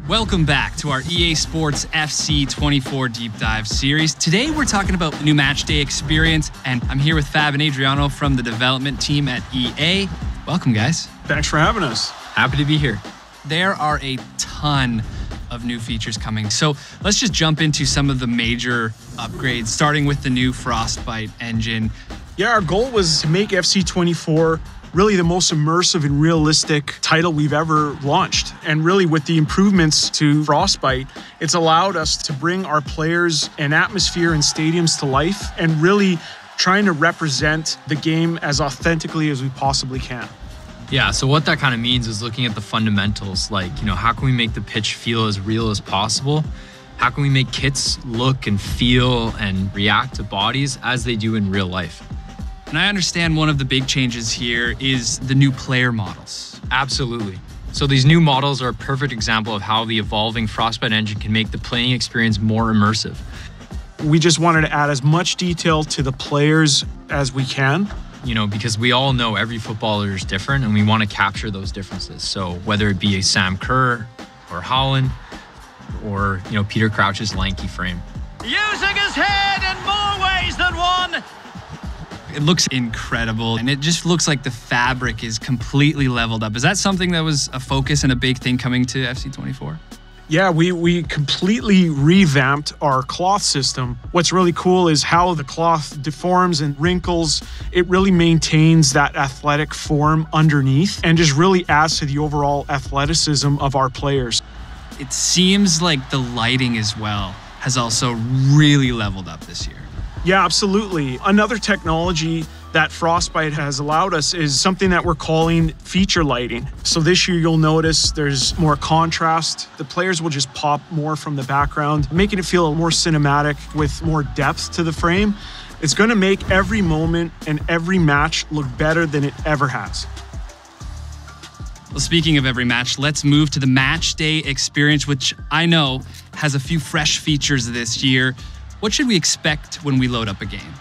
Welcome back to our EA Sports FC 24 Deep Dive series. Today we're talking about the new Matchday Experience, and I'm here with Fab and Adriano from the development team at EA. Welcome, guys. Thanks for having us. Happy to be here. There are a ton of new features coming, so let's just jump into some of the major upgrades, starting with the new Frostbite engine. Yeah, our goal was to make FC 24 really the most immersive and realistic title we've ever launched. And really with the improvements to Frostbite, it's allowed us to bring our players and atmosphere and stadiums to life and really trying to represent the game as authentically as we possibly can. Yeah, so what that kind of means is looking at the fundamentals, like, how can we make the pitch feel as real as possible? How can we make kits look and feel and react to bodies as they do in real life? And I understand one of the big changes here is the new player models. Absolutely. So these new models are a perfect example of how the evolving Frostbite engine can make the playing experience more immersive. We just wanted to add as much detail to the players as we can. Because we all know every footballer is different and we want to capture those differences. So whether it be a Sam Kerr or Holland or, Peter Crouch's lanky frame. Using his head in more ways than one. It looks incredible, and it just looks like the fabric is completely leveled up. Is that something that was a focus and a big thing coming to FC 24? Yeah, we completely revamped our cloth system. What's really cool is how the cloth deforms and wrinkles. It really maintains that athletic form underneath and just really adds to the overall athleticism of our players. It seems like the lighting as well has also really leveled up this year. Yeah, absolutely. Another technology that Frostbite has allowed us is something that we're calling feature lighting. So this year you'll notice there's more contrast. The players will just pop more from the background, making it feel more cinematic with more depth to the frame. It's going to make every moment and every match look better than it ever has. Well, speaking of every match, let's move to the Matchday Experience, which I know has a few fresh features this year. What should we expect when we load up a game?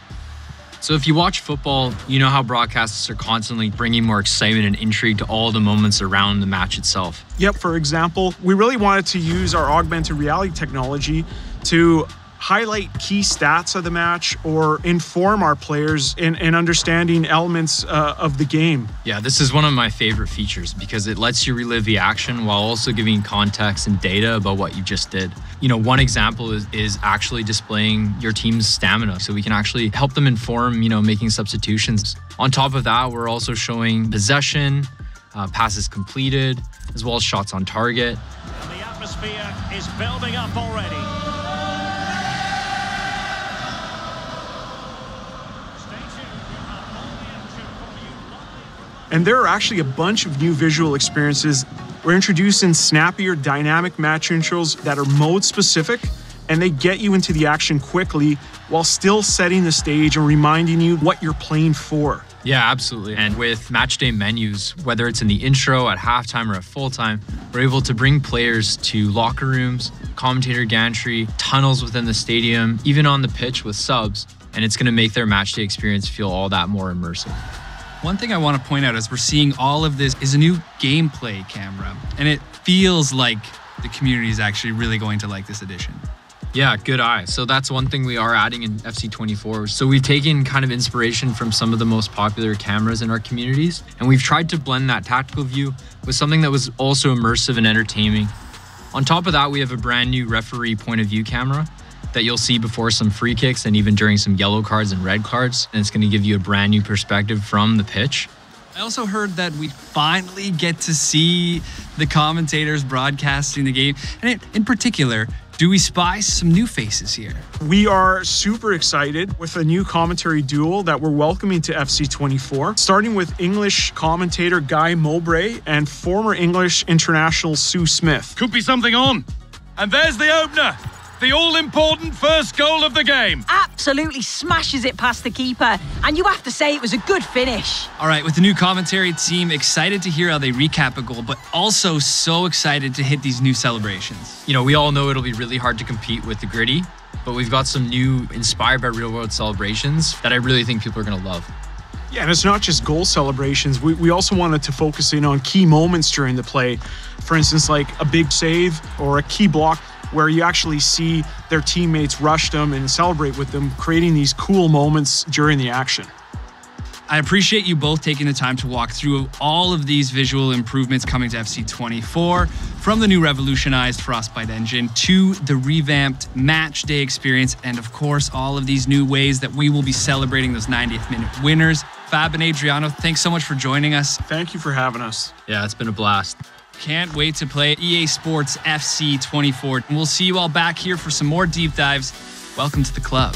So if you watch football, you know how broadcasters are constantly bringing more excitement and intrigue to all the moments around the match itself. Yep, for example, we really wanted to use our augmented reality technology to highlight key stats of the match or inform our players in understanding elements of the game. Yeah, this is one of my favorite features because it lets you relive the action while also giving context and data about what you just did. One example is actually displaying your team's stamina, so we can actually help them inform, making substitutions. On top of that, we're also showing possession, passes completed, as well as shots on target. And the atmosphere is building up already. And there are actually a bunch of new visual experiences. We're introducing snappier dynamic match intros that are mode specific, and they get you into the action quickly while still setting the stage and reminding you what you're playing for. Yeah, absolutely. And with Matchday menus, whether it's in the intro, at halftime, or at full time, we're able to bring players to locker rooms, commentator gantry, tunnels within the stadium, even on the pitch with subs, and it's going to make their Matchday experience feel all that more immersive. One thing I want to point out as we're seeing all of this is a new gameplay camera, and it feels like the community is actually really going to like this addition. Yeah, good eye. So that's one thing we are adding in FC 24. So we've taken kind of inspiration from some of the most popular cameras in our communities, and we've tried to blend that tactical view with something that was also immersive and entertaining. On top of that, we have a brand new referee point of view camera that you'll see before some free kicks and even during some yellow cards and red cards. And it's going to give you a brand new perspective from the pitch. I also heard that we finally get to see the commentators broadcasting the game. And in particular, do we spy some new faces here? We are super excited with a new commentary duo that we're welcoming to FC 24, starting with English commentator Guy Mowbray and former English international Sue Smith. Could be something on. And there's the opener. The all-important first goal of the game. Absolutely smashes it past the keeper. And you have to say it was a good finish. All right, with the new commentary team, excited to hear how they recap a goal, but also so excited to hit these new celebrations. We all know it'll be really hard to compete with the gritty, but we've got some new inspired by real-world celebrations that I really think people are going to love. Yeah, and it's not just goal celebrations. We also wanted to focus in on key moments during the play. For instance, like a big save or a key block where you actually see their teammates rush them and celebrate with them, creating these cool moments during the action. I appreciate you both taking the time to walk through all of these visual improvements coming to FC24, from the new revolutionized Frostbite engine to the revamped Matchday Experience, and of course, all of these new ways that we will be celebrating those 90th minute winners. Fab and Adriano, thanks so much for joining us. Thank you for having us. Yeah, it's been a blast. Can't wait to play EA Sports FC24. We'll see you all back here for some more deep dives. Welcome to the club.